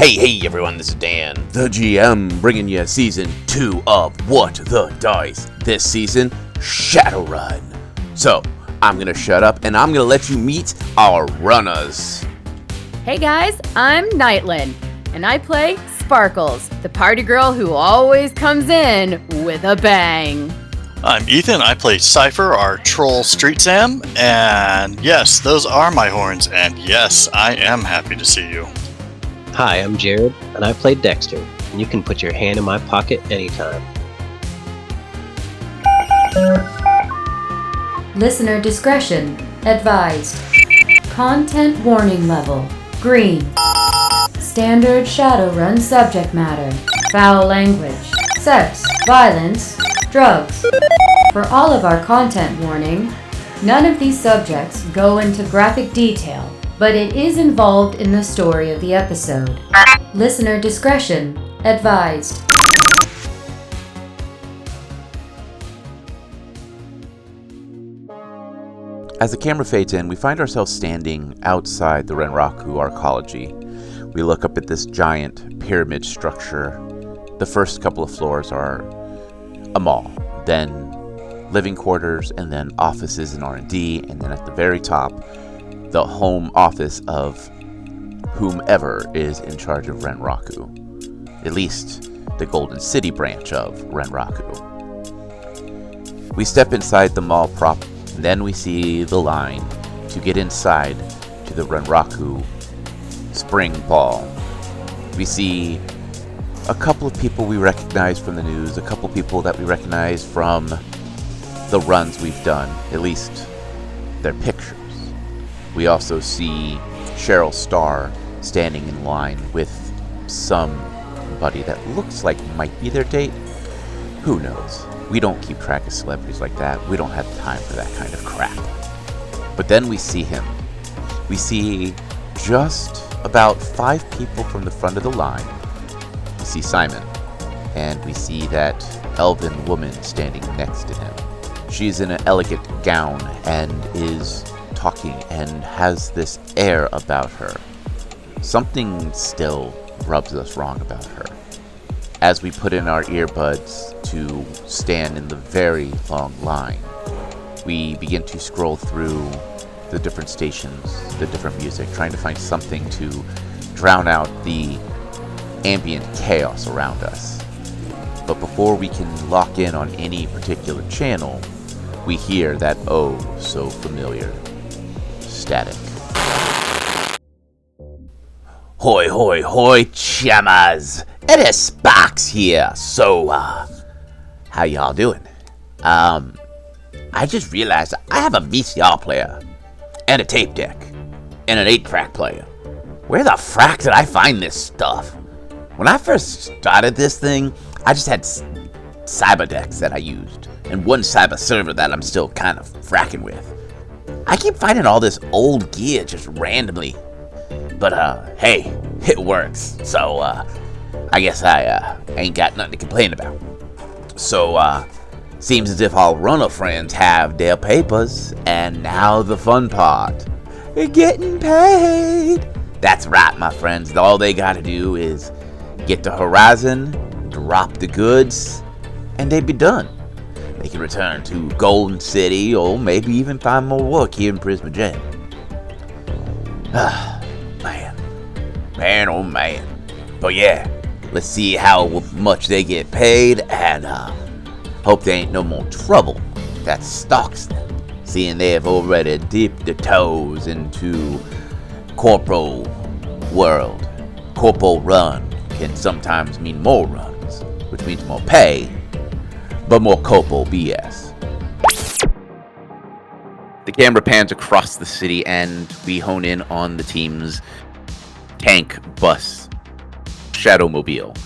Hey everyone, this is Dan, the GM, bringing you Season 2 of What the Dice. This season, Shadowrun. So, I'm gonna shut up and I'm gonna let you meet our runners. Hey guys, I'm Nightlin, and I play Sparkles, the party girl who always comes in with a bang. I'm Ethan, I play Cypher, our troll street Sam, and yes, those are my horns, and yes, I am happy to see you. Hi, I'm Jared, and I play Dexter, and you can put your hand in my pocket anytime. Listener discretion advised. Content warning level green. Standard Shadowrun subject matter. Foul language, sex, violence, drugs. For all of our content warning, none of these subjects go into graphic detail, but it is involved in the story of the episode. Listener discretion advised. As the camera fades in, we find ourselves standing outside the Renraku Arcology. We look up at this giant pyramid structure. The first couple of floors are a mall, then living quarters, and then offices and R&D, and then at the very top, the home office of whomever is in charge of Renraku. At least the Golden City branch of Renraku. We step inside the mall proper. Then we see the line to get inside to the Renraku Spring Ball. We see a couple of people we recognize from the news, a couple of people that we recognize from the runs we've done, at least their pictures. We also see Cheryl Starr standing in line with somebody that looks like might be their date. Who knows? We don't keep track of celebrities like that. We don't have time for that kind of crap. But then we see him. We see just about 5 people from the front of the line. We see Simon. And we see that elven woman standing next to him. She's in an elegant gown and is talking and has this air about her. Something still rubs us wrong about her. As we put in our earbuds to stand in the very long line, we begin to scroll through the different stations, the different music, trying to find something to drown out the ambient chaos around us. But before we can lock in on any particular channel, we hear that oh so familiar static. Hoi hoi hoi chamas! It is Sparks here. So, how y'all doing? I just realized I have a VCR player, and a tape deck, and an 8-track player. Where the frack did I find this stuff? When I first started this thing, I just had cyber decks that I used, and one cyber server that I'm still kind of fracking with. I keep finding all this old gear just randomly. But, hey, it works. So, I guess I ain't got nothing to complain about. So, seems as if all runner friends have their papers, and now the fun part. Getting paid! That's right, my friends. All they gotta do is get to Horizon, drop the goods, and they'd be done. They can return to Golden City, or maybe even find more work here in Prisma Jail. Man, oh man. But yeah, let's see how much they get paid, and hope there ain't no more trouble that stalks them, seeing they have already dipped their toes into corporal world. Corporal run can sometimes mean more runs, which means more pay, but more corporal BS. The camera pans across the city, and we hone in on the team's tank bus Shadowmobile,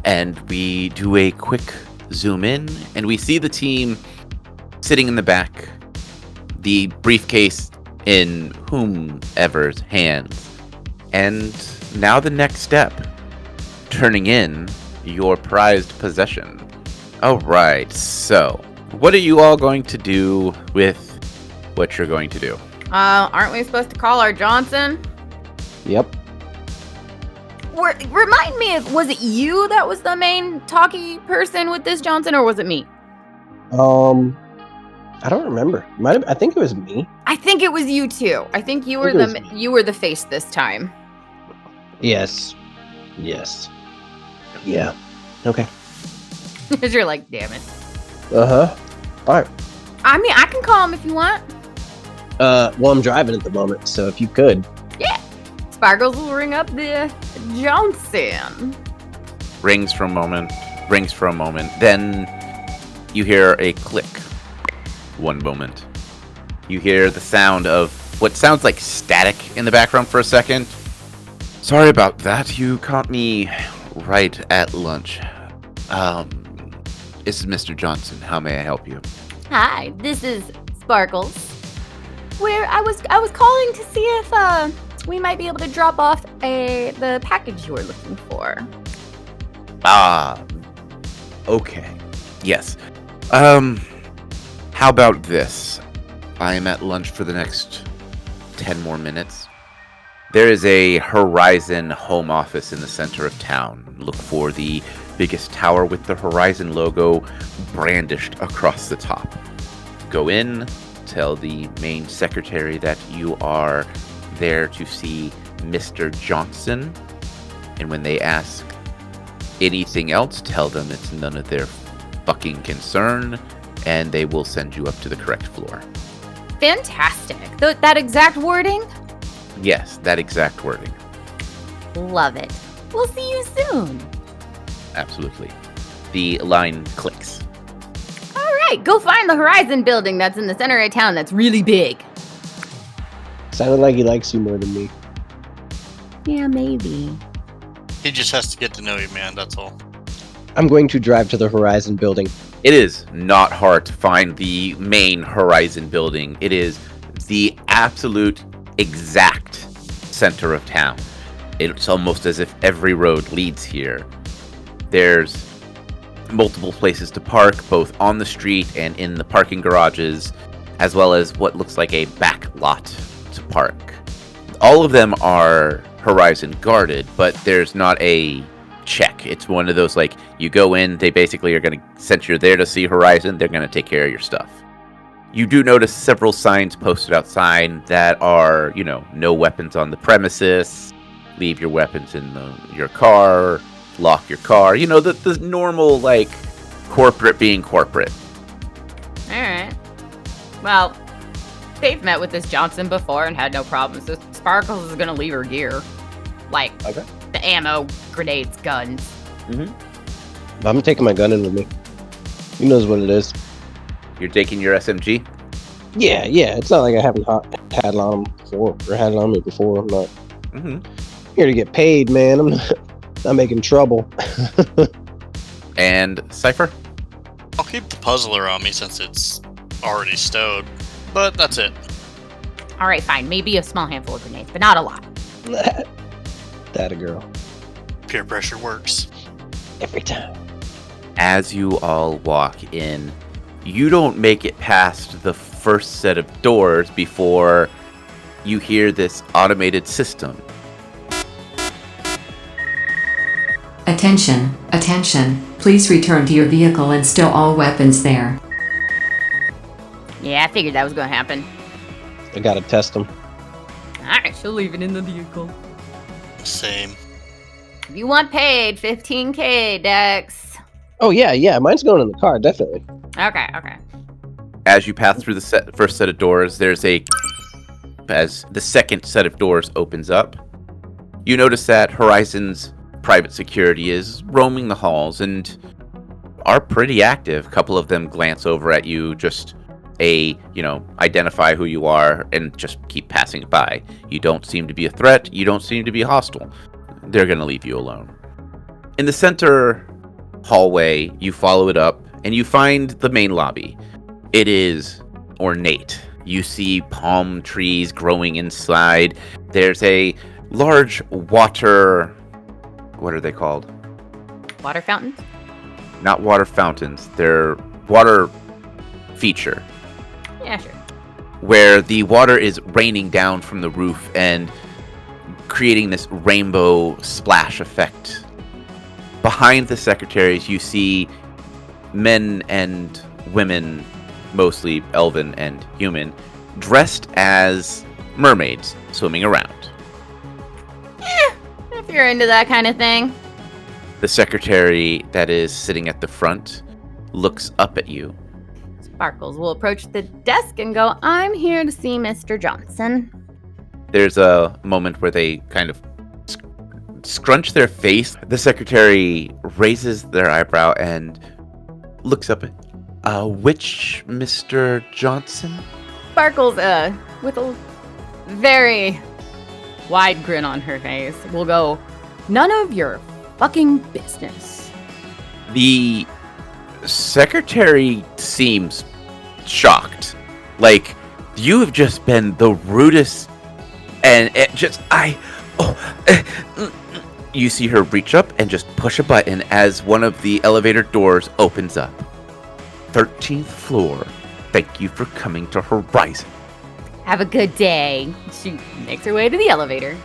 and we do a quick zoom in, and we see the team sitting in the back, the briefcase in whomever's hands, and now the next step, turning in your prized possession. Alright, so what are you all going to do with what you're going to do? Aren't we supposed to call our Johnson? Yep. Remind me, was it you that was the main talky person with this, Johnson, or was it me? I don't remember. I think it was me. I think it was you too. I think you were the face this time. Yes. Yeah. Okay. Because you're like, damn it. All right. I mean, I can call him if you want. Well, I'm driving at the moment, so if you could. Yeah. Sparkles will ring up the Johnson. Rings for a moment. Then you hear a click. One moment. You hear the sound of what sounds like static in the background for a second. Sorry about that. You caught me right at lunch. This is Mr. Johnson. How may I help you? Hi, this is Sparkles. I was calling to see if we might be able to drop off the package you were looking for. Okay. Yes. How about this? I am at lunch for the next 10 more minutes. There is a Horizon home office in the center of town. Look for the biggest tower with the Horizon logo brandished across the top. Go in, tell the main secretary that you are there to see Mr. Johnson, and when they ask anything else, tell them it's none of their fucking concern, and they will send you up to the correct floor. Fantastic. That exact wording? Yes, that exact wording. Love it. We'll see you soon. Absolutely. The line clicks. All right, go find the Horizon building that's in the center of town that's really big. Sounded like he likes you more than me. Yeah, maybe. He just has to get to know you, man, that's all. I'm going to drive to the Horizon building. It is not hard to find the main Horizon building. It is the absolute exact center of town. It's almost as if every road leads here. There's multiple places to park, both on the street and in the parking garages, as well as what looks like a back lot to park. All of them are Horizon guarded, but there's not a check. It's one of those, like, you go in, they basically are going to, since you're there to see Horizon, they're going to take care of your stuff. You do notice several signs posted outside that are, no weapons on the premises, leave your weapons in your car, lock your car, the normal, like, corporate being corporate. Alright. Well, they've met with this Johnson before and had no problems, so Sparkles is gonna leave her gear. Like, Okay. the ammo, grenades, guns. Mm-hmm. I'm taking my gun in with me. He knows what it is. You're taking your SMG? Yeah. It's not like I haven't had it on him before, or had it on me before. I'm not here to get paid, man. I'm not making trouble. And Cypher? I'll keep the puzzler on me since it's already stowed, but that's it. Alright, fine. Maybe a small handful of grenades, but not a lot. That a girl. Peer pressure works. Every time. As you all walk in, you don't make it past the first set of doors before you hear this automated system. Attention, attention. Please return to your vehicle and stow all weapons there. Yeah, I figured that was gonna happen. I gotta test them. Alright, she'll leave it in the vehicle. Same. If you want paid, $15K, Dex. Oh, yeah. Mine's going in the car, definitely. Okay. As you pass through the first set of doors, as the second set of doors opens up, you notice that Horizon's private security is roaming the halls and are pretty active. A couple of them glance over at you, just identify who you are and just keep passing by. You don't seem to be a threat. You don't seem to be hostile. They're going to leave you alone. In the center hallway, you follow it up and you find the main lobby. It is ornate. You see palm trees growing inside. There's a large water... What are they called? Water fountains? Not water fountains. They're water feature. Yeah, sure. Where the water is raining down from the roof and creating this rainbow splash effect. Behind the secretaries, you see men and women, mostly elven and human, dressed as mermaids swimming around. If you're into that kind of thing. The secretary that is sitting at the front looks up at you. Sparkles will approach the desk and go, I'm here to see Mr. Johnson. There's a moment where they kind of scrunch their face. The secretary raises their eyebrow and looks up at, which Mr. Johnson? Sparkles, with a very wide grin on her face, will go, none of your fucking business. The secretary seems shocked. Like, you have just been the rudest, and it just, you see her reach up and just push a button as one of the elevator doors opens up. 13th floor. Thank you for coming to Horizon. Have a good day. She makes her way to the elevator.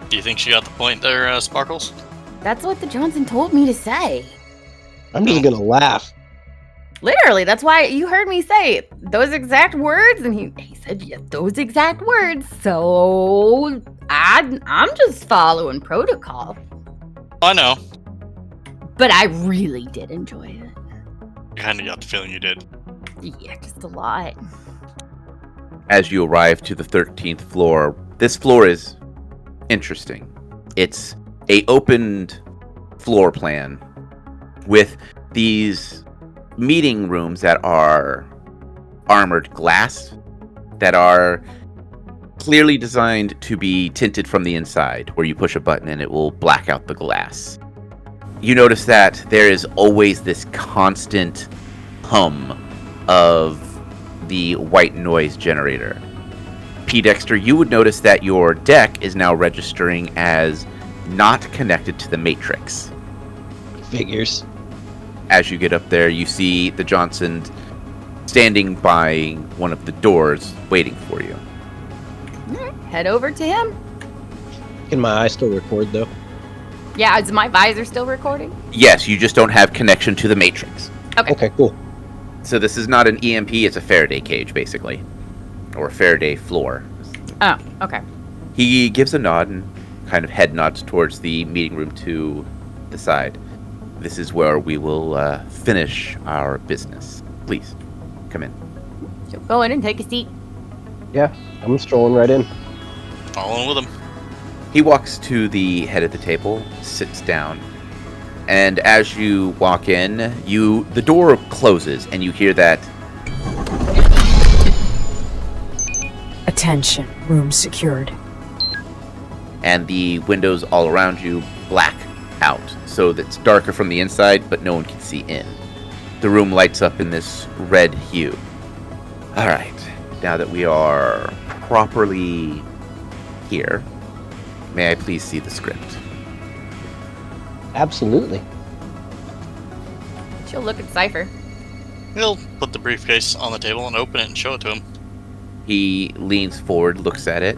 Do you think she got the point there, Sparkles? That's what the Johnson told me to say. I'm just gonna laugh. Literally, that's why you heard me say those exact words, and he said those exact words. So I'm just following protocol. I know. But I really did enjoy it. I kind of got the feeling you did. Yeah, just a lot. As you arrive to the 13th floor, this floor is interesting. It's a opened floor plan with these meeting rooms that are armored glass, that are clearly designed to be tinted from the inside, where you push a button and it will black out the glass. You notice that there is always this constant hum of the white noise generator. P. Dexter, you would notice that your deck is now registering as not connected to the matrix. Figures. As you get up there, you see the Johnson standing by one of the doors waiting for you. Head over to him. Can my eye still record though? Yeah, is my visor still recording? Yes, you just don't have connection to the matrix. Okay, cool. So this is not an EMP, it's a Faraday cage, basically. Or a Faraday floor. Oh, okay. He gives a nod and kind of head nods towards the meeting room to the side. This is where we will finish our business. Please, come in. So go in and take a seat. Yeah, I'm strolling right in. Following with him. He walks to the head of the table, sits down, and as you walk in, the door closes, and you hear that. Attention, room secured. And the windows all around you black out, so that it's darker from the inside, but no one can see in. The room lights up in this red hue. All right, now that we are properly here, may I please see the script? Absolutely. She'll look at Cypher. He'll put the briefcase on the table and open it and show it to him. He leans forward, looks at it,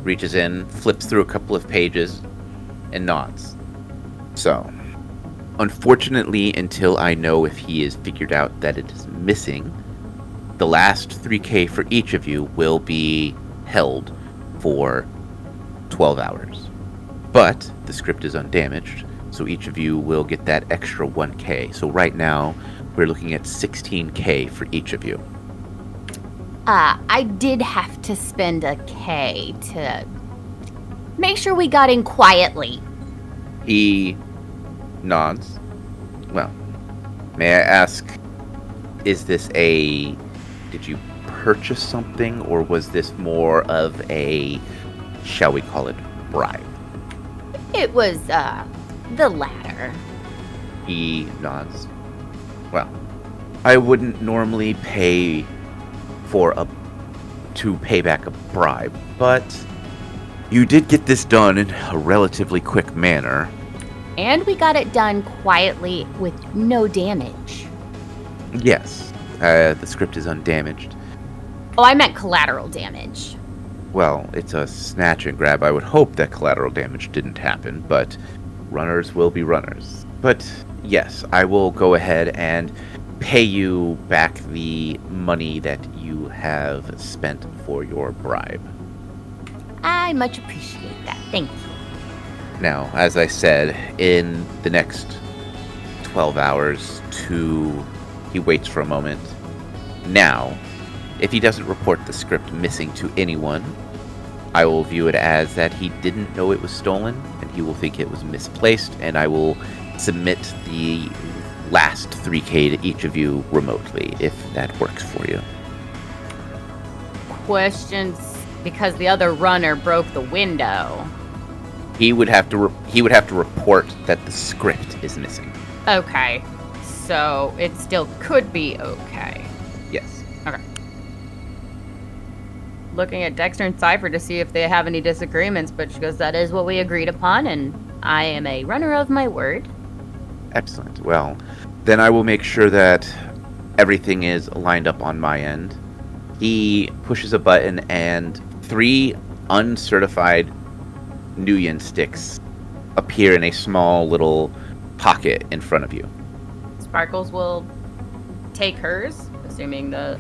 reaches in, flips through a couple of pages, and nods. So, unfortunately, until I know if he has figured out that it is missing, the last 3K for each of you will be held for 12 hours. But the script is undamaged, so each of you will get that extra 1K. So right now, we're looking at 16K for each of you. I did have to spend a K to make sure we got in quietly. He nods. Well, may I ask, did you purchase something, or was this more of a, shall we call it, bribe? It was, the latter. He nods. Well, I wouldn't normally pay to pay back a bribe, but you did get this done in a relatively quick manner. And we got it done quietly with no damage. Yes, the script is undamaged. Oh, I meant collateral damage. well, it's a snatch and grab. I would hope that collateral damage didn't happen, but runners will be runners. But yes, I will go ahead and pay you back the money that you have spent for your bribe. I much appreciate that. Thank you. Now, as I said, in the next 12 hours he waits for a moment. Now, if he doesn't report the script missing to anyone, I will view it as that he didn't know it was stolen, and he will think it was misplaced, and I will submit the last 3K to each of you remotely, if that works for you. Questions, because the other runner broke the window. He would have to report that the script is missing. Okay, so it still could be okay. Yes. Okay. Looking at Dexter and Cypher to see if they have any disagreements, but she goes, that is what we agreed upon, and I am a runner of my word. Excellent. Well, then I will make sure that everything is lined up on my end. He pushes a button, and 3 uncertified Nuyen sticks appear in a small little pocket in front of you. Sparkles will take hers, assuming the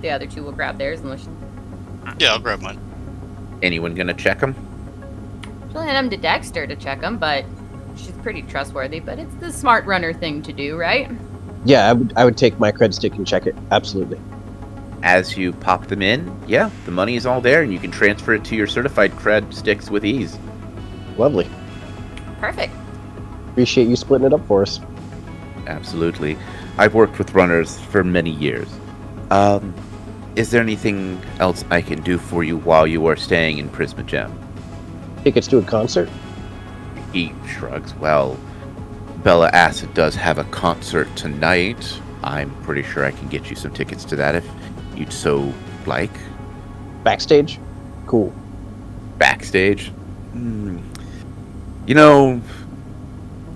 other 2 will grab theirs, unless Yeah, I'll grab mine. Anyone gonna check them? she'll hand them to Dexter to check them, but she's pretty trustworthy, but it's the smart runner thing to do, right? Yeah, I would take my cred stick and check it. Absolutely. As you pop them in, yeah, the money is all there, and you can transfer it to your certified cred sticks with ease. Lovely. Perfect. Appreciate you splitting it up for us. Absolutely. I've worked with runners for many years. Is there anything else I can do for you while you are staying in Prisma Gem? Tickets to a concert? He shrugs. Well, Bella Acid does have a concert tonight. I'm pretty sure I can get you some tickets to that if you'd so like. Backstage? Cool. Backstage? You know,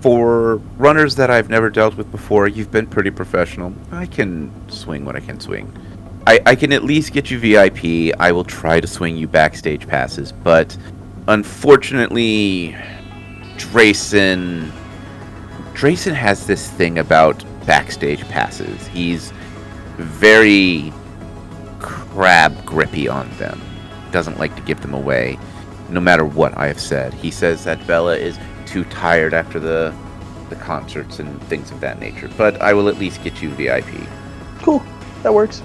for runners that I've never dealt with before, you've been pretty professional. I can swing what I can swing. I can at least get you VIP. I will try to swing you backstage passes, but unfortunately, Drayson has this thing about backstage passes. He's very crab grippy on them. Doesn't like to give them away, no matter what I have said. He says that Bella is too tired after the concerts and things of that nature. But I will at least get you VIP. Cool. That works.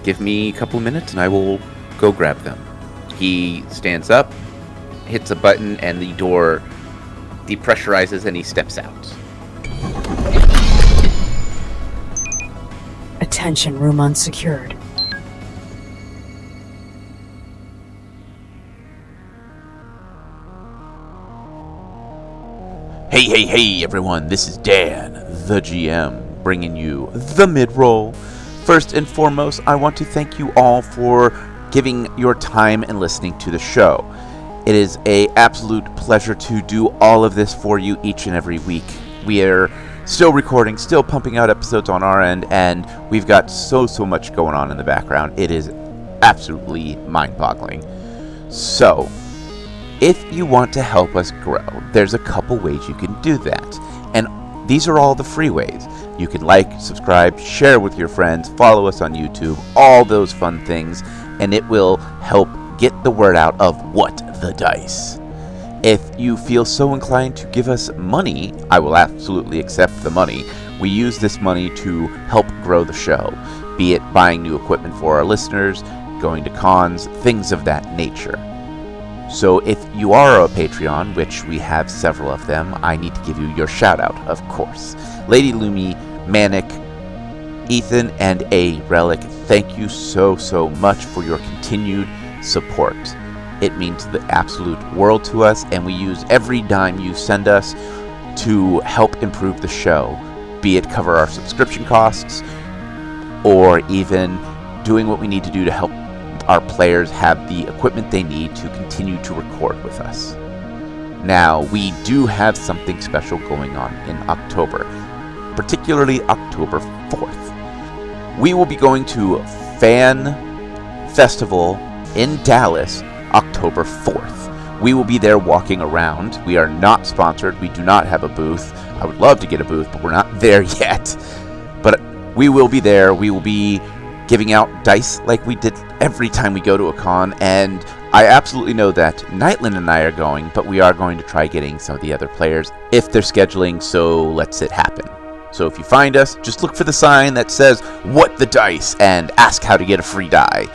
Give me a couple of minutes and I will go grab them. He stands up, hits a button, and the door depressurizes and he steps out. Attention, room unsecured. Hey everyone, this is Dan, the GM, bringing you the mid-roll. First and foremost, I want to thank you all for giving your time and listening to the show. It is an absolute pleasure to do all of this for you each and every week. We are still recording, still pumping out episodes on our end, and we've got so much going on in the background. It is absolutely mind-boggling. So, if you want to help us grow, there's a couple ways you can do that. And these are all the free ways. You can like, subscribe, share with your friends, follow us on YouTube, all those fun things, and it will help get the word out of What the Dice. If you feel so inclined to give us money, I will absolutely accept the money. We use this money to help grow the show, be it buying new equipment for our listeners, going to cons, things of that nature. So if you are a Patreon, which we have several of them, I need to give you your shout out, of course. Lady Lumi, Manic, Ethan, and A Relic, thank you so much for your continued support. It means the absolute world to us, and we use every dime you send us to help improve the show, be it cover our subscription costs, or even doing what we need to do to help our players have the equipment they need to continue to record with us. Now, we do have something special going on in October, particularly October 4th. We will be going to Fan Festival in Dallas, October 4th. We will be there walking around. We are not sponsored. We do not have a booth. I would love to get a booth, but we're not there yet. But we will be there. We will be giving out dice like we did every time we go to a con, and I absolutely know that Nightland and I are going, but we are going to try getting some of the other players if they're scheduling, so let's it happen. So if you find us, just look for the sign that says, "What the dice?" and ask how to get a free die.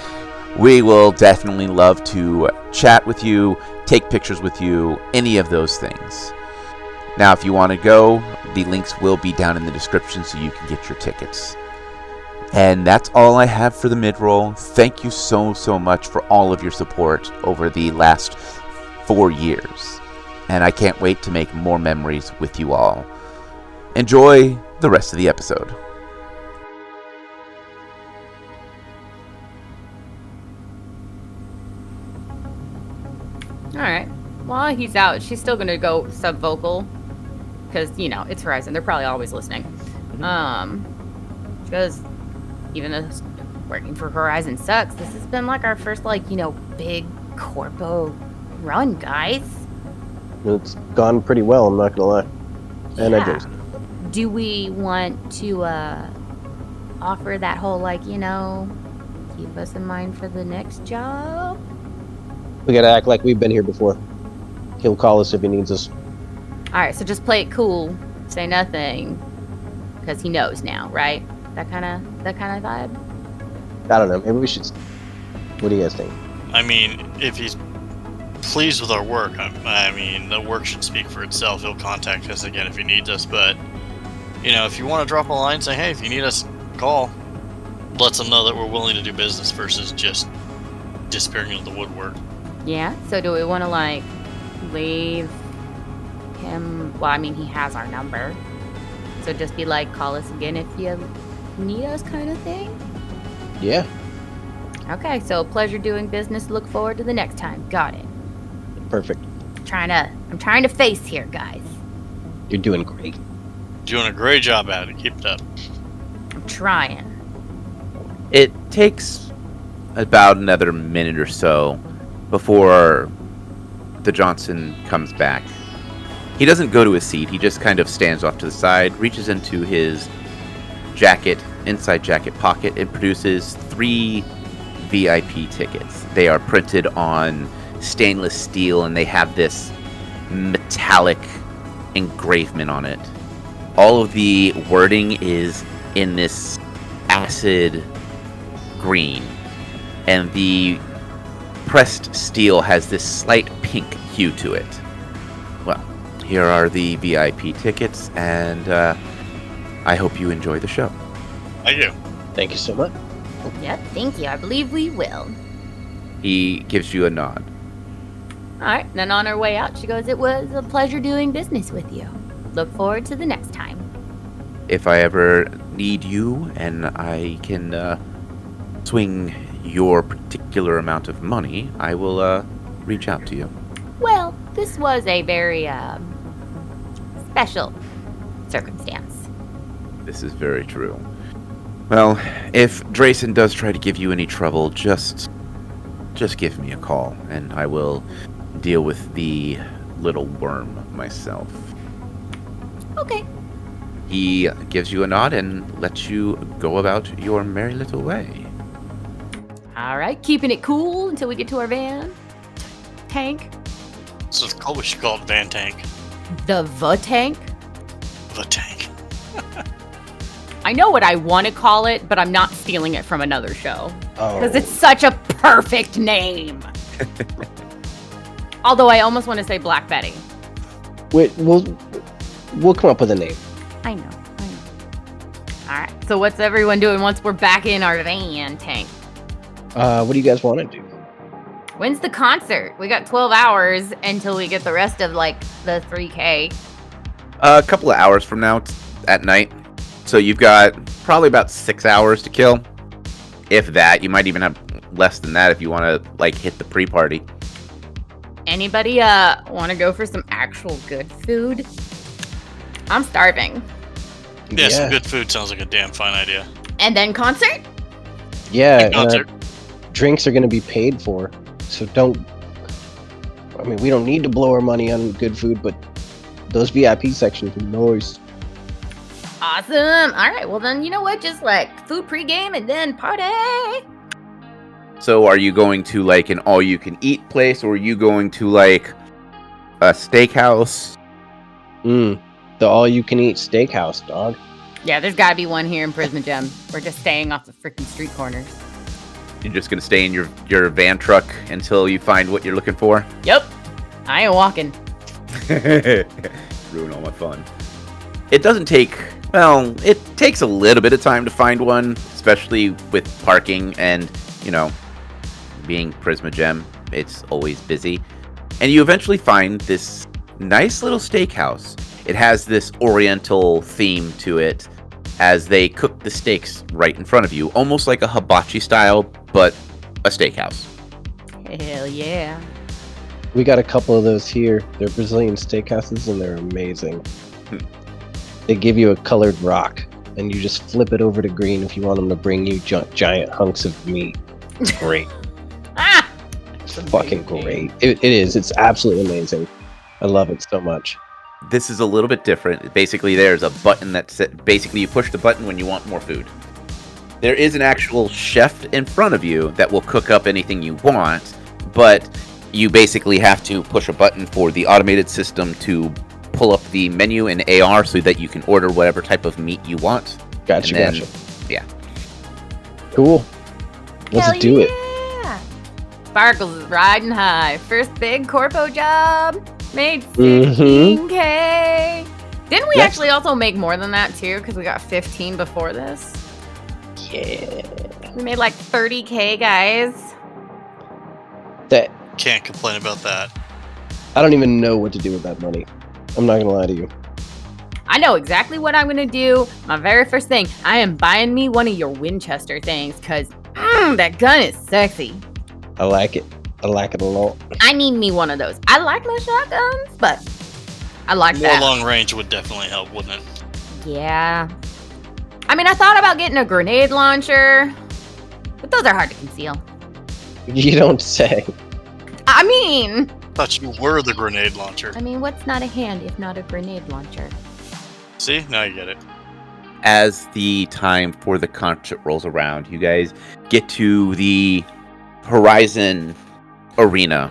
We will definitely love to chat with you, take pictures with you, any of those things. Now, if you want to go, the links will be down in the description so you can get your tickets. And that's all I have for the mid-roll. Thank you so much for all of your support over the last 4 years. And I can't wait to make more memories with you all. Enjoy the rest of the episode. Alright. While he's out, she's still gonna go sub-vocal. Because, you know, it's Horizon. They're probably always listening. Because even though working for Horizon sucks, this has been like our first, like, you know, big corpo run, guys. It's gone pretty well, I'm not gonna lie. And I do. Do we want to offer that whole, like, you know, keep us in mind for the next job? We gotta act like we've been here before. He'll call us if he needs us. Alright, so just play it cool, say nothing, because he knows now, right? That kind of vibe? I don't know, maybe we should... What do you guys think? I mean, if he's pleased with our work, I mean, the work should speak for itself. He'll contact us again if he needs us, but, you know, if you want to drop a line, say, hey, if you need us, call. Lets them know that we're willing to do business versus just disappearing into the woodwork. Yeah, so do we want to, like, leave him... Well, I mean, he has our number. So just be like, call us again if you need us kind of thing? Yeah. Okay, so pleasure doing business. Look forward to the next time. Got it. Perfect. I'm trying to face here, guys. You're doing great. Doing a great job at it. Keep it up. I'm trying. It takes about another minute or so before the Johnson comes back. He doesn't go to his seat. He just kind of stands off to the side, reaches into his inside jacket pocket, and produces 3 VIP tickets. They are printed on stainless steel, and they have this metallic engravement on it. All of the wording is in this acid green, and the pressed steel has this slight pink hue to it. Well, here are the VIP tickets, and I hope you enjoy the show. I do. Thank you so much. Yep, thank you. I believe we will. He gives you a nod. Alright, then on her way out, she goes, it was a pleasure doing business with you. Look forward to the next time. If I ever need you and I can swing your particular amount of money, I will reach out to you. Well, this was a very special circumstance. This is very true. Well, if Drayson does try to give you any trouble, just give me a call, and I will deal with the little worm myself. Okay. He gives you a nod and lets you go about your merry little way. Alright, keeping it cool until we get to our van. Tank. So it's called, we should call it Van Tank. The tank. The Tank. I know what I want to call it, but I'm not stealing it from another show. Oh. Because it's such a perfect name. Although I almost want to say Black Betty. Wait, we'll come up with a name. I know. Alright, so what's everyone doing once we're back in our van, Tank? What do you guys want to do? When's the concert? We got 12 hours until we get the rest of, like, the 3K. A couple of hours from now, it's at night. So you've got probably about 6 hours to kill. If that, you might even have less than that if you want to, like, hit the pre-party. Anybody want to go for some actual good food? I'm starving. Yeah, some good food sounds like a damn fine idea. And then concert? Yeah. Concert. drinks are going to be paid for, so don't. I mean, we don't need to blow our money on good food, but those VIP sections are noise. Awesome. All right. Well, then, you know what? Just like food pregame and then party. So are you going to like an all-you-can-eat place, or are you going to like a steakhouse? The all-you-can-eat steakhouse, dog. Yeah, there's got to be one here in Prisma Gem. We're just staying off the freaking street corners. You're just going to stay in your van truck until you find what you're looking for? Yep. I ain't walking. Ruin all my fun. It doesn't take... Well, it takes a little bit of time to find one, especially with parking and, you know, being Prisma Gem. It's always busy. And you eventually find this nice little steakhouse. It has this oriental theme to it as they cook the steaks right in front of you, almost like a hibachi style, but a steakhouse. Hell yeah. We got a couple of those here. They're Brazilian steakhouses, and they're amazing. They give you a colored rock, and you just flip it over to green if you want them to bring you giant hunks of meat. It's great. It's fucking great. It is. It's absolutely amazing. I love it so much. This is a little bit different. Basically, there's a button basically you push the button when you want more food. There is an actual chef in front of you that will cook up anything you want, but you basically have to push a button for the automated system to pull up the menu in AR so that you can order whatever type of meat you want. Gotcha. Yeah. Cool. Let's do it. Sparkles is riding high. First big corpo job. Made 16K. Didn't we actually also make more than that too? Because we got 15 before this. Yeah. We made like 30K, guys. That Can't complain about that. I don't even know what to do with that money. I'm not gonna lie to you. I know exactly what I'm gonna do. My very first thing, I am buying me one of your Winchester things because that gun is sexy. I like it. I like it a lot. I need me one of those. I like my shotguns, but I like More that. long range would definitely help, wouldn't it? Yeah. I mean, I thought about getting a grenade launcher, but those are hard to conceal. You don't say. I mean, Thought you were the grenade launcher. what's not a hand if not a grenade launcher? See? Now you get it. As the time for the concert rolls around, you guys get to the Horizon Arena.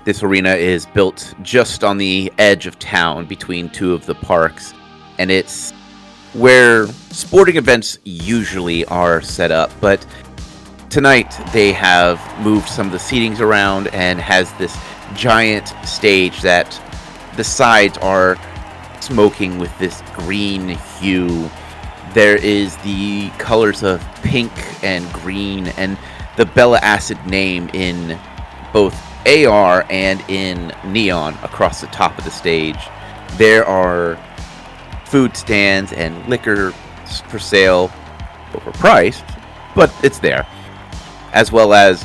This arena is built just on the edge of town between two of the parks, and it's where sporting events usually are set up, but tonight they have moved some of the seatings around and has this giant stage that the sides are smoking with this green hue. There is the colors of pink and green and the Bella Acid name in both AR and in neon across the top of the stage. There are food stands and liquor for sale, overpriced, but it's there. As well as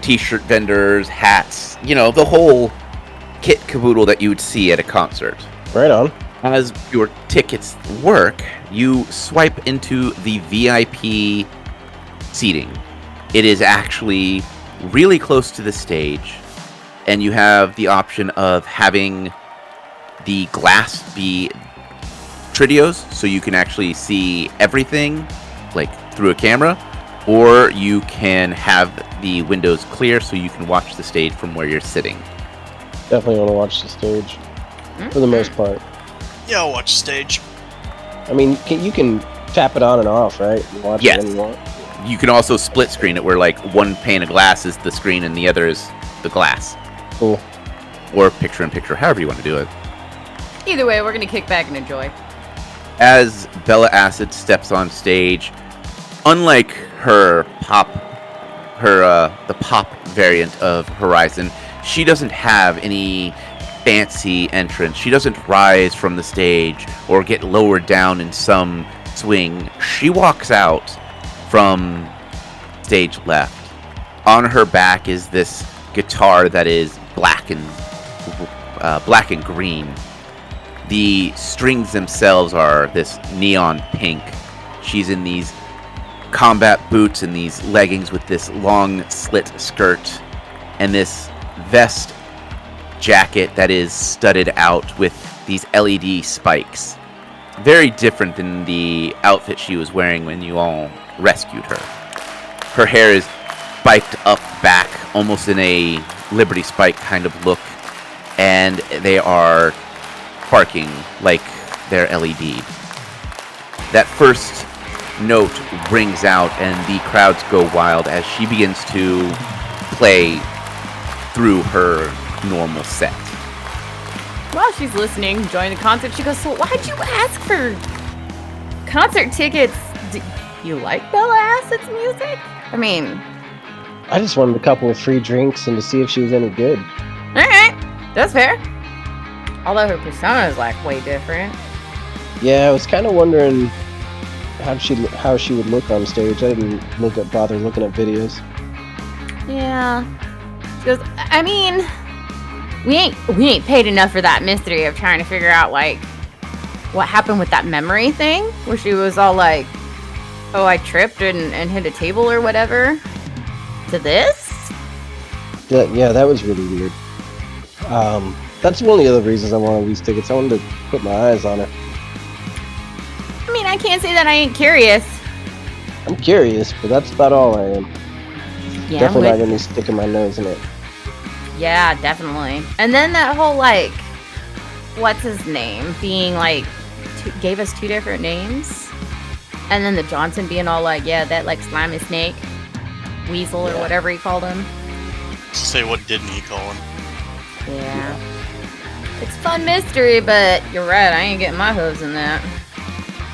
t-shirt vendors, hats, the whole kit caboodle that you would see at a concert. Right on. As your tickets work, you swipe into the VIP seating. It is actually really close to the stage, and you have the option of having the glass be tridios, so you can actually see everything, like through a camera, or you can have the windows clear so you can watch the stage from where you're sitting. Definitely want to watch the stage, for the most part. Yeah, I'll watch stage. I mean, you can tap it on and off, right? You watch Yes. it when you want. You can also split screen it where like one pane of glass is the screen and the other is the glass. Cool. Or picture in picture, however you want to do it. Either way, we're gonna kick back and enjoy. As Bella Acid steps on stage, unlike the pop variant of Horizon, she doesn't have any fancy entrance. She doesn't rise from the stage or get lowered down in some swing. She walks out from stage left. On her back is this guitar that is black and green. The strings themselves are this neon pink. She's in these combat boots and these leggings with this long slit skirt and this vest jacket that is studded out with these LED spikes. Very different than the outfit she was wearing when you all rescued her. Her hair is spiked up back, almost in a Liberty Spike kind of look, and they are sparking like they're LED'd. That first note rings out, and the crowds go wild as she begins to play through her normal set. While she's listening, enjoying the concert, she goes, "So why'd you ask for concert tickets? Do you like Bella Acid's music?" I mean, I just wanted a couple of free drinks and to see if she was any good. alright, that's fair. Although her persona is like way different. Yeah, I was kind of wondering how she would look on stage. I didn't bother looking at videos. Yeah. She goes, I mean, we ain't paid enough for that mystery of trying to figure out like what happened with that memory thing where she was all like, "Oh, I tripped and hit a table or whatever," to this. Yeah, that was really weird. That's one of the other reasons I wanted these tickets. I wanted to put my eyes on her. I mean, I can't say that I ain't curious. I'm curious, but that's about all I am. Yeah, Definitely not gonna be sticking my nose in it. Yeah, definitely. And then that whole like, what's his name being like, gave us two different names, and then the Johnson being all like, "Yeah, that like slimy snake, weasel or whatever he called him." To say what didn't he call him? Yeah. It's fun mystery, but you're right. I ain't getting my hooves in that.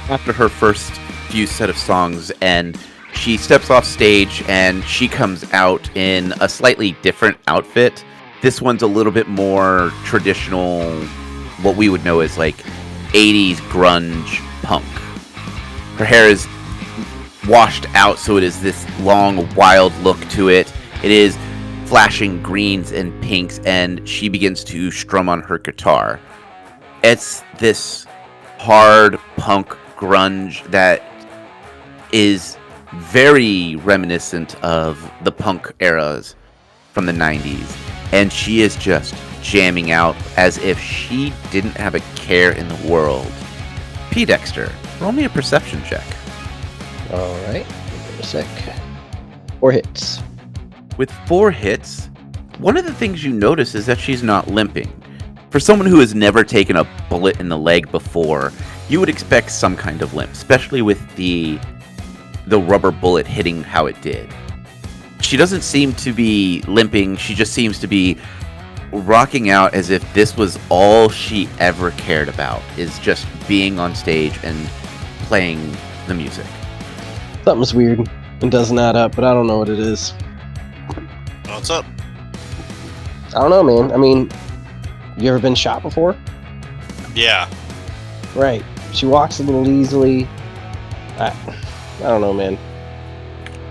After her first few set of songs, and she steps off stage and she comes out in a slightly different outfit. This one's a little bit more traditional, what we would know as like 80s grunge punk. Her hair is washed out, so it is this long, wild look to it. It is flashing greens and pinks, and she begins to strum on her guitar. It's this hard punk grunge that is very reminiscent of the punk eras from the 90s, and she is just jamming out as if she didn't have a care in the world. P. Dexter, roll me a perception check. Alright, give it a sec. 4 hits. With 4 hits, one of the things you notice is that she's not limping. For someone who has never taken a bullet in the leg before, you would expect some kind of limp, especially with the rubber bullet hitting how it did. She doesn't seem to be limping, she just seems to be rocking out as if this was all she ever cared about, is just being on stage and playing the music. Something's weird and doesn't add up, but I don't know what it is. What's up? I don't know, man. I mean, you ever been shot before? Yeah. Right. She walks a little easily. I don't know, man.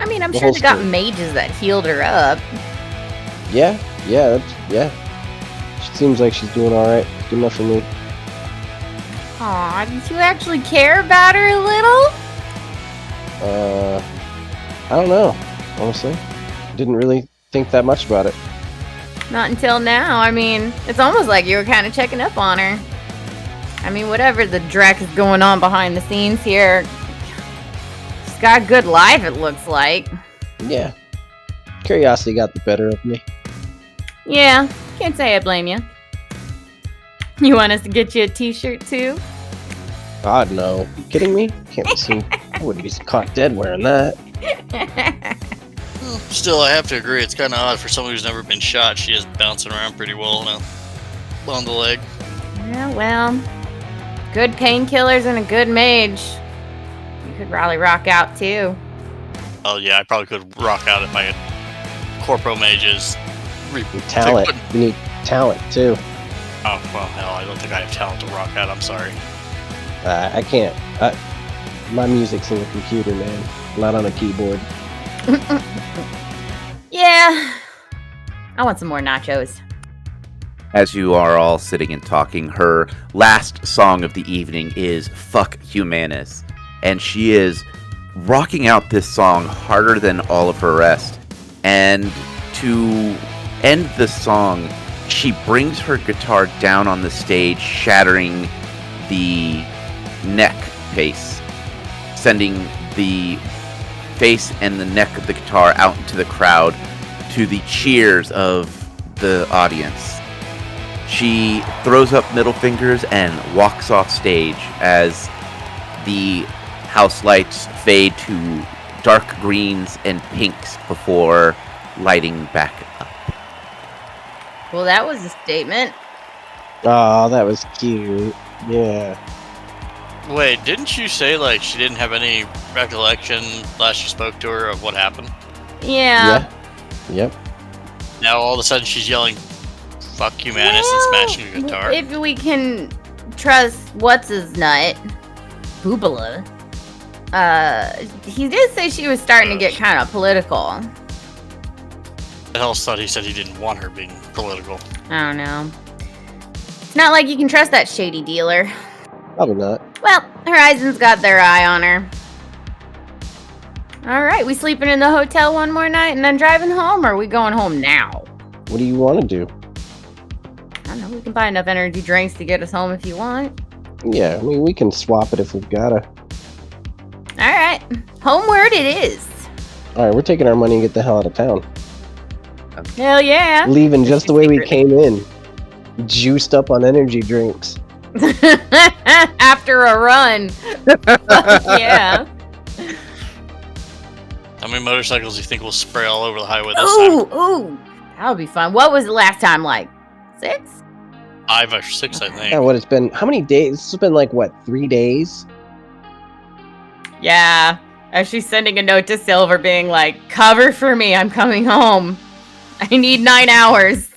I mean, I'm The sure whole they got story. mages that healed her up. Yeah. She seems like she's doing all right. Good enough for me. Aw, did you actually care about her a little? I don't know. Honestly, didn't really think that much about it. Not until now. I mean, it's almost like you were kind of checking up on her. I mean, whatever the dreck is going on behind the scenes here, she's got a good life, it looks like. Yeah. Curiosity got the better of me. Yeah, can't say I blame you. You want us to get you a t-shirt too? God, no. You kidding me? Can't be seen. I wouldn't be caught dead wearing that. Still, I have to agree. It's kind of odd for someone who's never been shot. She is bouncing around pretty well now on the leg. Yeah, well, good painkillers and a good mage. You could probably rock out too. Oh yeah, I probably could rock out if I had Corpo Mages. Talent. You need talent, too. Oh, well, hell, I don't think I have talent to rock out. I'm sorry. I can't. My music's in the computer, man. Not on a keyboard. Yeah. I want some more nachos. As you are all sitting and talking, her last song of the evening is Fuck Humanus. And she is rocking out this song harder than all of her rest. And to end the song, she brings her guitar down on the stage, shattering the neck face, sending the face and the neck of the guitar out into the crowd to the cheers of the audience. She throws up middle fingers and walks off stage as the house lights fade to dark greens and pinks before lighting back up. Well, that was a statement. Oh, that was cute. Yeah. Wait, didn't you say like she didn't have any recollection last you spoke to her of what happened? Yeah. Yep. Now all of a sudden she's yelling, "Fuck you, Manus," and smashing your guitar. If we can trust what's his nut, Boobala. He did say she was starting to get kind of political. The hell thought he said he didn't want her being political. I don't know. It's not like you can trust that shady dealer. Probably not. Well, Horizon's got their eye on her. Alright, we sleeping in the hotel one more night and then driving home, or are we going home now? What do you want to do? I don't know, we can buy enough energy drinks to get us home if you want. Yeah, I mean, we can swap it if we've gotta. Alright, homeward it is. Alright, we're taking our money and get the hell out of town. Hell yeah. Leaving just the way we came in. Juiced up on energy drinks. After a run. Fuck yeah. How many motorcycles do you think will spray all over the highway this time? Ooh. That would be fun. What was the last time like? 6? 5 or 6, I think. Yeah, what it's been, how many days? It's been like, what, 3 days? Yeah. As she's sending a note to Silver being like, cover for me, I'm coming home. I need 9 hours.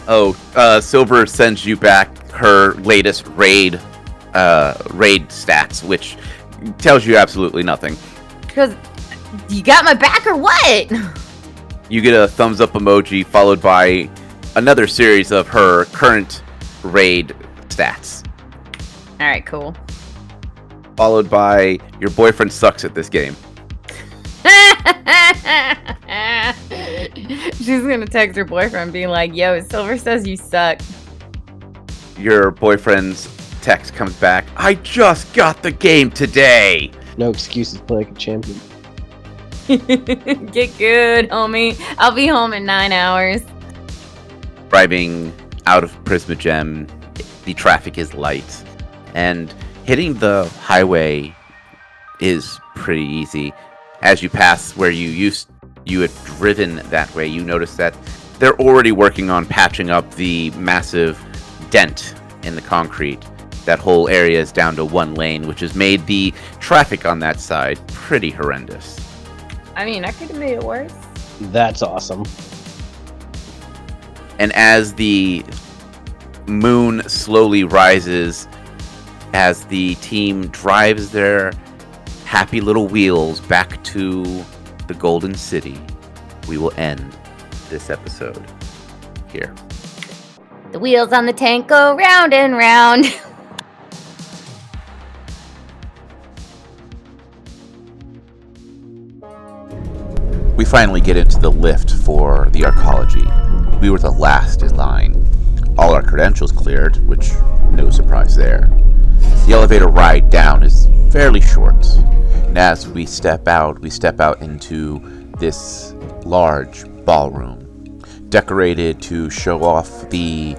Oh, Silver sends you back her latest raid stats, which tells you absolutely nothing. Because you got my back or what? You get a thumbs up emoji followed by another series of her current raid stats. Alright, cool. Followed by your boyfriend sucks at this game. She's gonna text her boyfriend being like, yo, Silver says you suck. Your boyfriend's text comes back, I just got the game today! No excuses, play like a champion. Get good, homie. I'll be home in 9 hours. Driving out of Prismagem, the traffic is light, and hitting the highway is pretty easy. As you pass where you had driven that way, you notice that they're already working on patching up the massive dent in the concrete. That whole area is down to 1 lane, which has made the traffic on that side pretty horrendous. I mean, I could have made it worse. That's awesome. And as the moon slowly rises, as the team drives their happy little wheels back to the Golden City, we will end this episode here. The wheels on the tank go round and round. We finally get into the lift for the arcology. We were the last in line. All our credentials cleared, which, no surprise there. The elevator ride down is fairly short. And as we step out into this large ballroom, decorated to show off the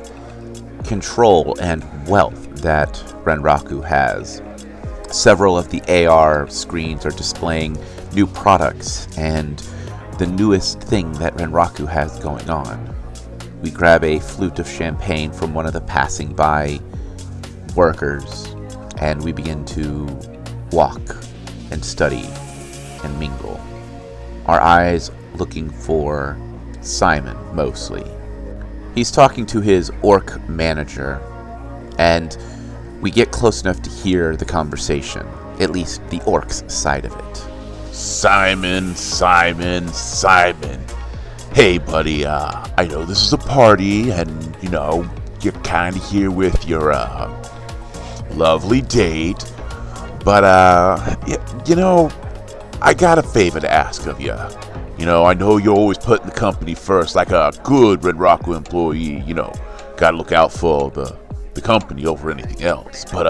control and wealth that Renraku has. Several of the AR screens are displaying new products and the newest thing that Renraku has going on. We grab a flute of champagne from one of the passing by workers, and we begin to walk and study and mingle. Our eyes looking for Simon, mostly. He's talking to his orc manager, and we get close enough to hear the conversation, at least the orc's side of it. Simon. Hey, buddy, I know this is a party, and, you're kind of here with your, lovely date, But, I got a favor to ask of you. I know you're always putting the company first like a good Red Rocco employee. Gotta look out for the company over anything else. But,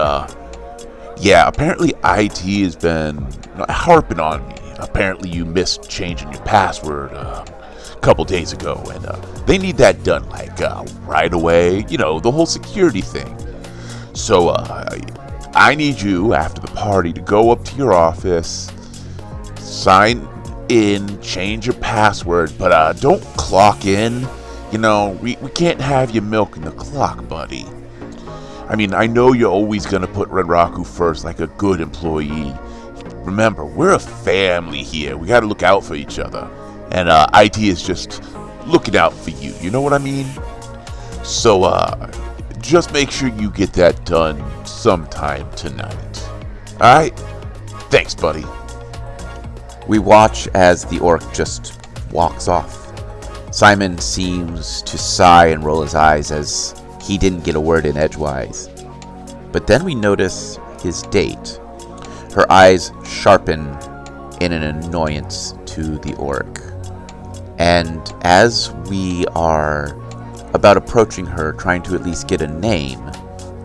apparently IT has been harping on me. Apparently you missed changing your password a couple days ago, and they need that done right away. The whole security thing. So I need you after the party to go up to your office, sign in, change your password, but don't clock in. We can't have you milking the clock, buddy. I mean, I know you're always gonna put Red Rocco first like a good employee. Remember, we're a family here. We gotta look out for each other. And IT is just looking out for you. You know what I mean? So, just make sure you get that done sometime tonight. Alright? Thanks, buddy. We watch as the orc just walks off. Simon seems to sigh and roll his eyes as he didn't get a word in edgewise. But then we notice his date. Her eyes sharpen in an annoyance to the orc. And as we are about approaching her, trying to at least get a name,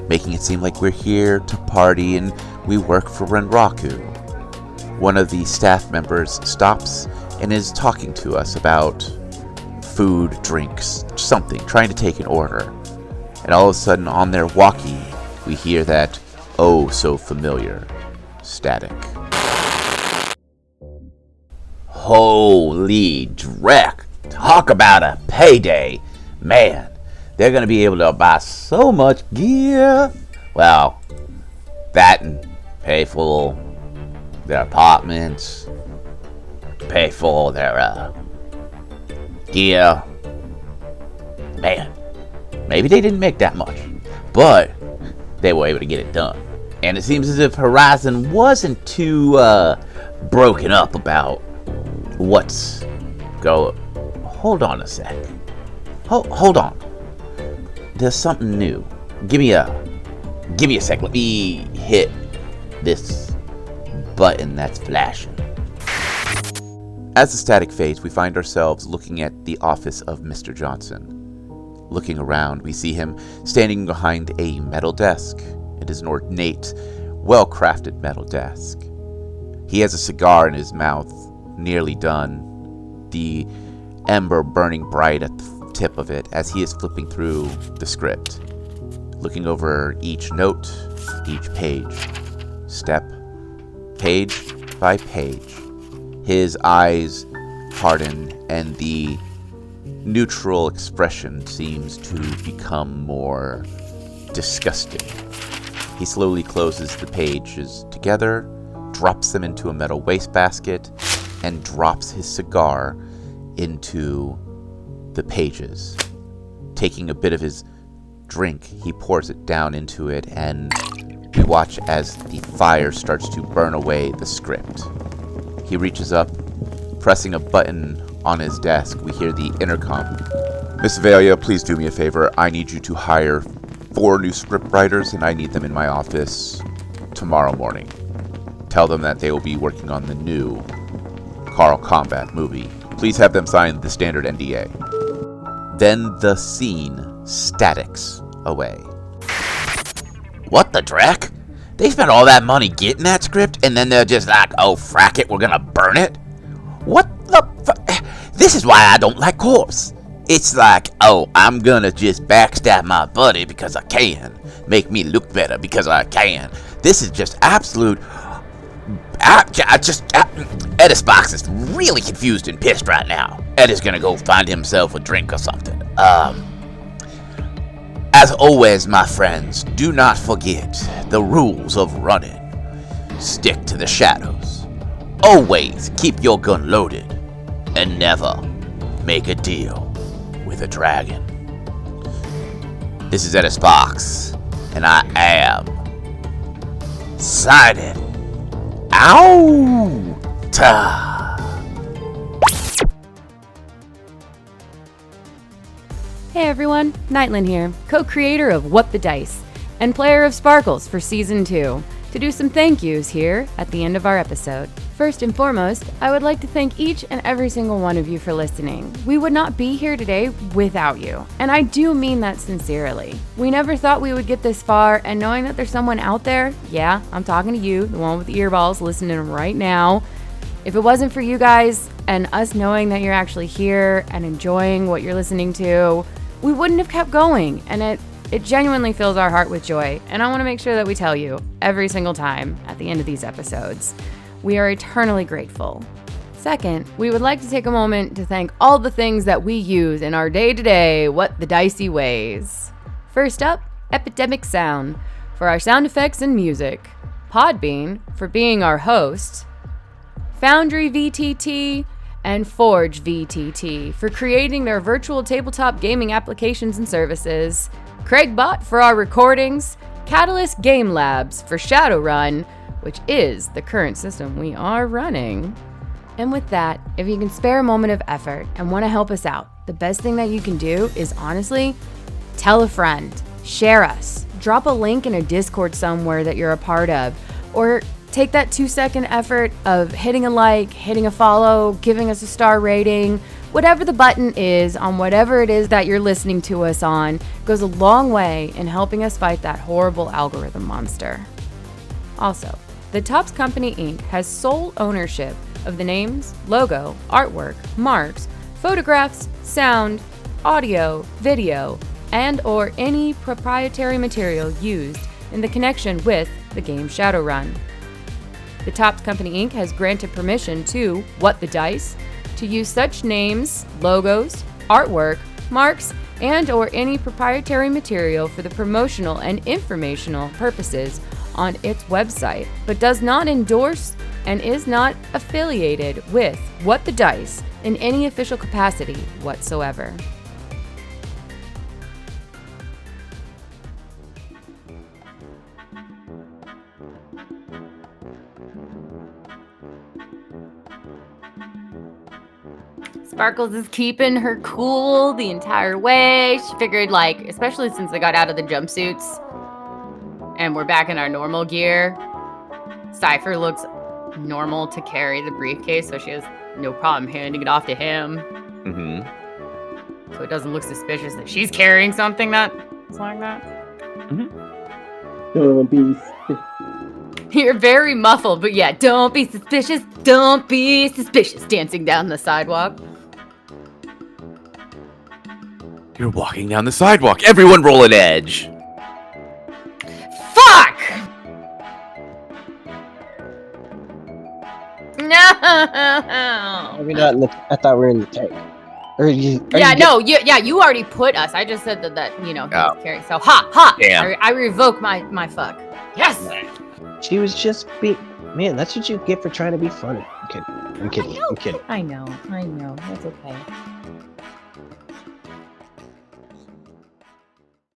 making it seem like we're here to party and we work for Renraku, one of the staff members stops and is talking to us about food, drinks, something, trying to take an order. And all of a sudden, on their walkie, we hear that oh so familiar static. Holy dreck. Talk about a payday. Man, they're going to be able to buy so much gear. Well, that and pay for their apartments, pay for their gear. Man, maybe they didn't make that much, but they were able to get it done. And it seems as if Horizon wasn't too broken up about what's going. Hold on a sec. Hold on. There's something new. Give me a sec. Let me hit this button that's flashing. As the static fades, we find ourselves looking at the office of Mr. Johnson. Looking around, we see him standing behind a metal desk. It is an ornate, well-crafted metal desk. He has a cigar in his mouth, nearly done, the ember burning bright at the tip of it as he is flipping through the script, looking over each note, each page, step, page by page. His eyes harden and the neutral expression seems to become more disgusting. He slowly closes the pages together, drops them into a metal wastebasket, and drops his cigar into the pages. Taking a bit of his drink, he pours it down into it, and we watch as the fire starts to burn away the script. He reaches up, pressing a button on his desk. We hear the intercom. Miss Velia, please do me a favor. I need you to hire 4 new script writers, and I need them in my office tomorrow morning. Tell them that they will be working on the new Carl Combat movie. Please have them sign the standard NDA. Then the scene statics away. What the dreck? They spent all that money getting that script, and then they're just like, oh, frack it, we're gonna burn it? What the This is why I don't like Corpse. It's like, oh, I'm gonna just backstab my buddy because I can. Make me look better because I can. This is just absolute... Edis Box is really confused and pissed right now. Ed is gonna go find himself a drink or something. As always, my friends, do not forget the rules of running. Stick to the shadows. Always keep your gun loaded. And never make a deal with a dragon. This is Edis Box, and I am signing out. Hey everyone, Nightland here, co-creator of What the Dice, and player of Sparkles for Season 2. to do some thank yous here at the end of our episode. First and foremost, I would like to thank each and every single one of you for listening. We would not be here today without you, and I do mean that sincerely. We never thought we would get this far, and knowing that there's someone out there, yeah, I'm talking to you, the one with the earballs listening right now. If it wasn't for you guys and us knowing that you're actually here and enjoying what you're listening to, we wouldn't have kept going, and it genuinely fills our heart with joy, and I want to make sure that we tell you every single time at the end of these episodes. We are eternally grateful. Second, we would like to take a moment to thank all the things that we use in our day-to-day What the Dicey ways. First up, Epidemic Sound for our sound effects and music, Podbean for being our host, Foundry VTT, and Forge VTT for creating their virtual tabletop gaming applications and services, Craigbot for our recordings, Catalyst Game Labs for Shadowrun, which is the current system we are running. And with that, if you can spare a moment of effort and want to help us out, the best thing that you can do is honestly, tell a friend, share us, drop a link in a Discord somewhere that you're a part of, or take that 2-second effort of hitting a like, hitting a follow, giving us a star rating. Whatever the button is on whatever it is that you're listening to us on goes a long way in helping us fight that horrible algorithm monster. Also, the Topps Company Inc. has sole ownership of the names, logo, artwork, marks, photographs, sound, audio, video, and or any proprietary material used in the connection with the game Shadowrun. The Topps Company Inc. has granted permission to What the Dice to use such names, logos, artwork, marks, and or any proprietary material for the promotional and informational purposes on its website, but does not endorse and is not affiliated with What the Dice in any official capacity whatsoever. Sparkles is keeping her cool the entire way. She figured, like, especially since they got out of the jumpsuits and we're back in our normal gear, Cypher looks normal to carry the briefcase, so she has no problem handing it off to him. Mm-hmm. So it doesn't look suspicious that she's carrying something that's like that. Mm-hmm. Don't be. You're very muffled, but yeah, don't be suspicious. Don't be suspicious. Dancing down the sidewalk. You're walking down the sidewalk. Everyone roll an edge. Fuck! No. Maybe not in the. I thought we were in the tank. Or you? You already put us. I just said that he was carrying. So ha. Damn. I revoke my fuck. Yes. She was just man. That's what you get for trying to be funny. I'm kidding. I know. That's okay.